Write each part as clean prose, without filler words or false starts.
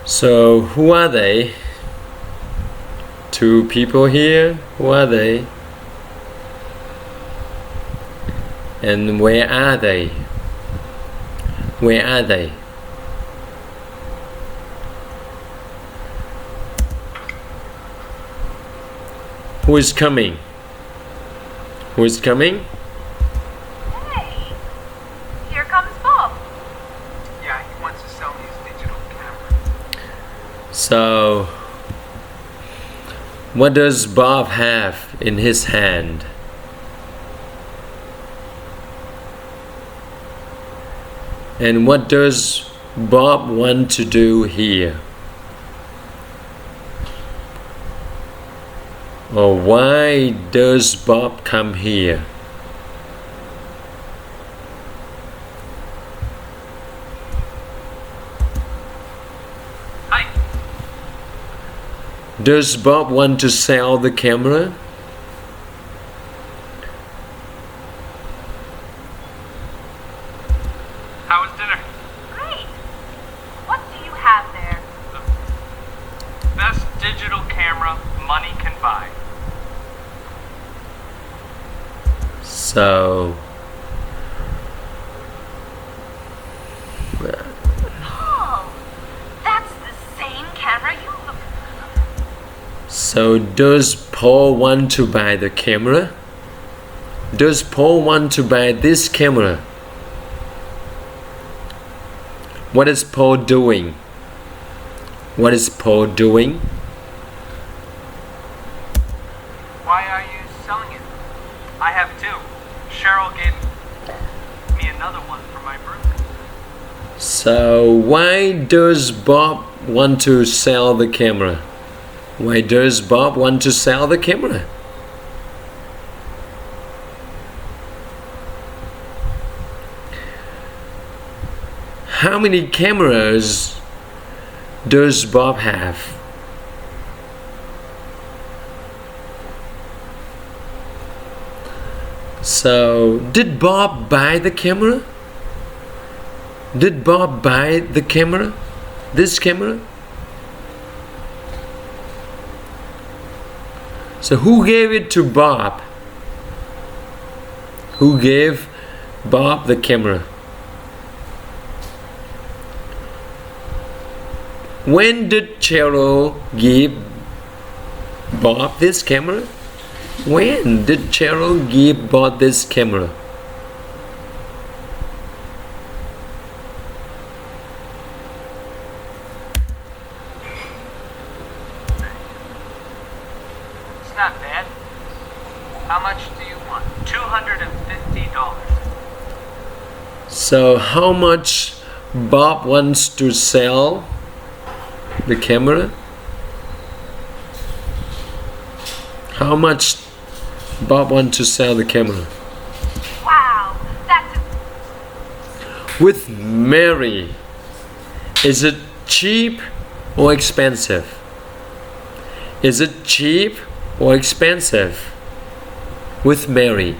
So who are they? Two people here. Who are they? And where are they? Where are they? Who is coming? Who is coming? Hey, here comes Bob. Yeah, he wants to sell me his digital camera. So, what does Bob have in his hand? And what does Bob want to do here? Or why does Bob come here? Hi. Does Bob want to sell the camera? How was dinner? Great. What do you have there? Best digital camera money can buy. So, Oh, that's the same camera you look. so does Paul want to buy the camera? Does Paul want to buy this camera? What is Paul doing? What is Paul doing? Why are you selling it? I have two. Cheryl gave me another one for my birthday. So why does Bob want to sell the camera? Why does Bob want to sell the camera? How many cameras does Bob have? So, did Bob buy the camera? Did Bob buy the camera? This camera? So, who gave it to Bob? Who gave Bob the camera? When did Cheryl give Bob this camera? When did Cheryl give Bob this camera? It's not bad. How much do you want? $250. So how much Bob wants to sell the camera? How much Bob wants to sell the camera? Wow, that's With Mary, is it cheap or expensive? Is it cheap or expensive? With Mary.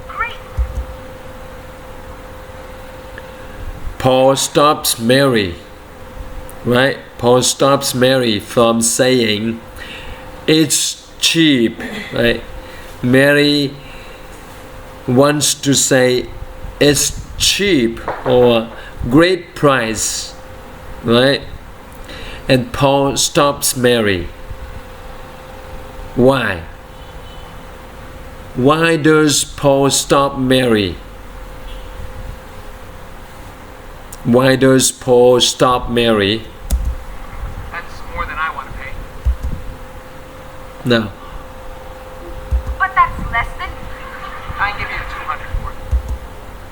great. Paul stops Mary, right? Paul stops Mary from saying it's cheap, right? Mary wants to say it's cheap or great price, right? And Paul stops Mary. Why? Why does Paul stop Mary? Why does Paul stop Mary? That's more than I want to pay. No. But that's less than. I give you 200 for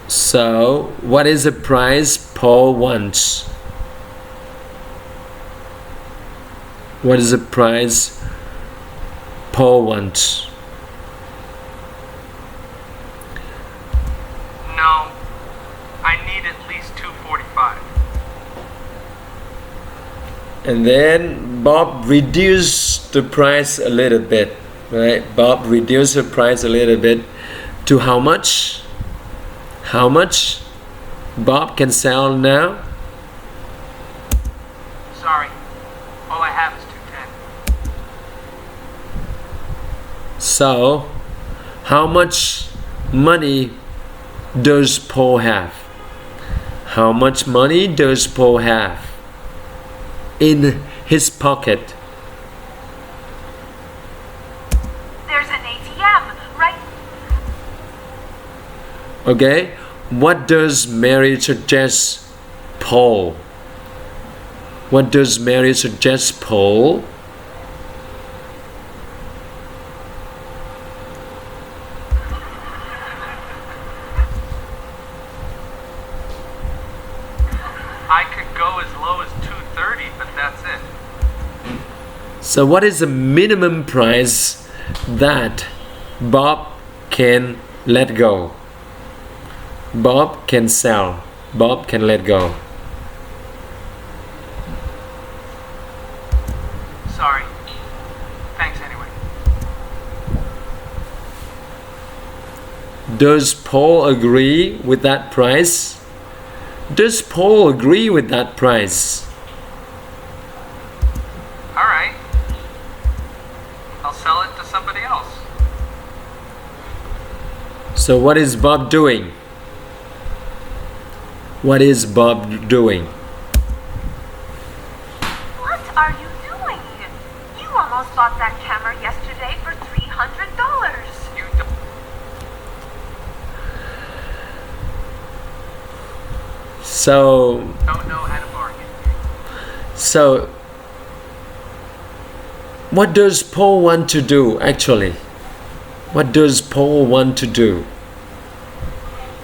it. So, what is the price Paul wants? What is the price Paul wants? No, I need at least 245. And then Bob reduced the price a little bit, right? Bob reduced the price a little bit to how much? How much? Bob can sell now? Sorry. All I have is 210. So, how much money does Paul have? How much money does Paul have in his pocket? There's an ATM, right? Okay, what does Mary suggest Paul? What does Mary suggest Paul? I could go as low as 230, but that's it. So what is the minimum price that Bob can let go? Bob can sell. Bob can let go. Sorry. Thanks anyway. Does Paul agree with that price? Does Paul agree with that price? Alright. I'll sell it to somebody else. So what is Bob doing? What is Bob doing? What are you doing? You almost bought that camera yesterday for $300. You So don't know how to bargain. So, what does Paul want to do actually? What does Paul want to do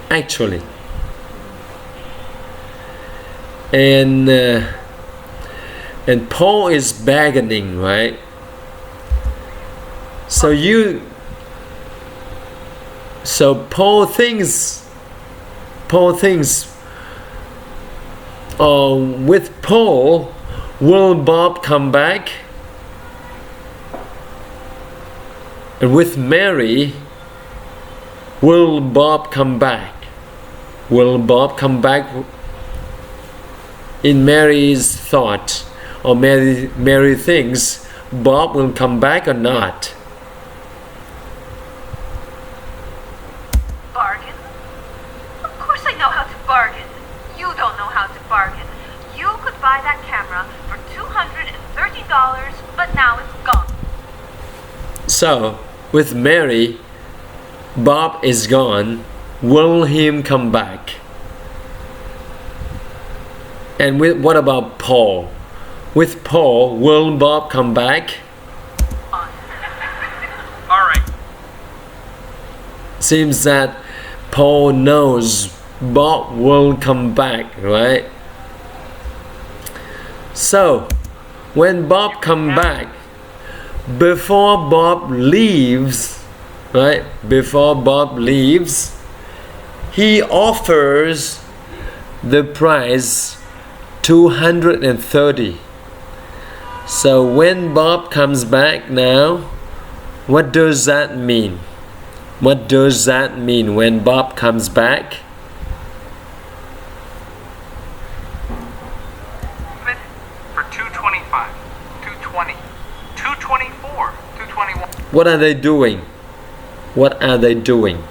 actually? And Paul is bargaining, right? So Paul thinks with Paul, will Bob come back? And with Mary, will Bob come back? Will Bob come back? In Mary's thought, or Mary thinks Bob will come back or not? Bargain? Of course I know how to bargain. You don't know how to bargain. You could buy that camera for $230, but now it's gone. So, with Mary, Bob is gone. Will him come back? And what about Paul? With Paul, will Bob come back? Alright. Seems that Paul knows Bob will come back, right? So, when Bob come back, before Bob leaves, right? Before Bob leaves, he offers the price $230. So when Bob comes back now, what does that mean? What does that mean when Bob comes back? For 225, 220, 224, 221. What are they doing? What are they doing?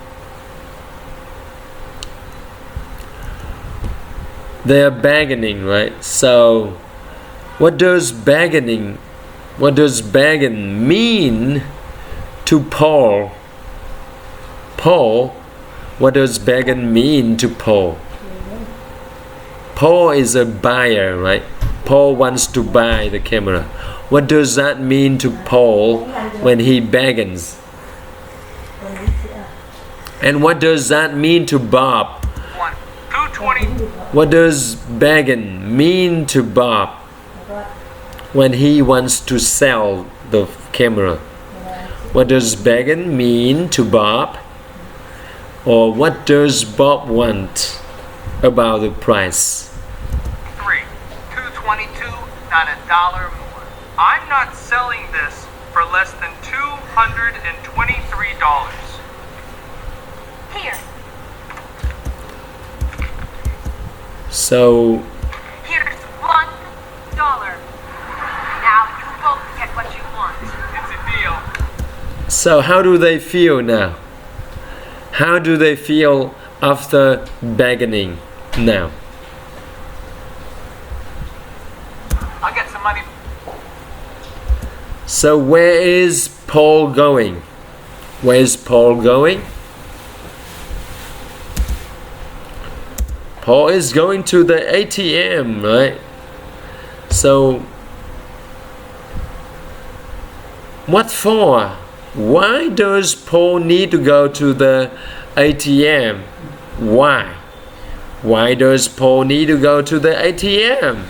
They are bargaining, right? So, what does bargaining mean to Paul? Paul, what does bargain mean to Paul? Paul is a buyer, right? Paul wants to buy the camera. What does that mean to Paul when he bargains? And what does that mean to Bob? 220. What does bargain mean to Bob when he wants to sell the camera? What does bargain mean to Bob? Or what does Bob want about the price? 222, not a dollar more. I'm not selling this for less than $223. Here. So Here's $1. Now you both get what you want. It's a deal. so how do they feel now? How do they feel after bargaining now? I'll get some money. So where is Paul going? Where is Paul going? Paul is going to the ATM, right? So what for? Why does Paul need to go to the ATM? Why? Why does Paul need to go to the ATM?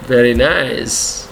Very nice.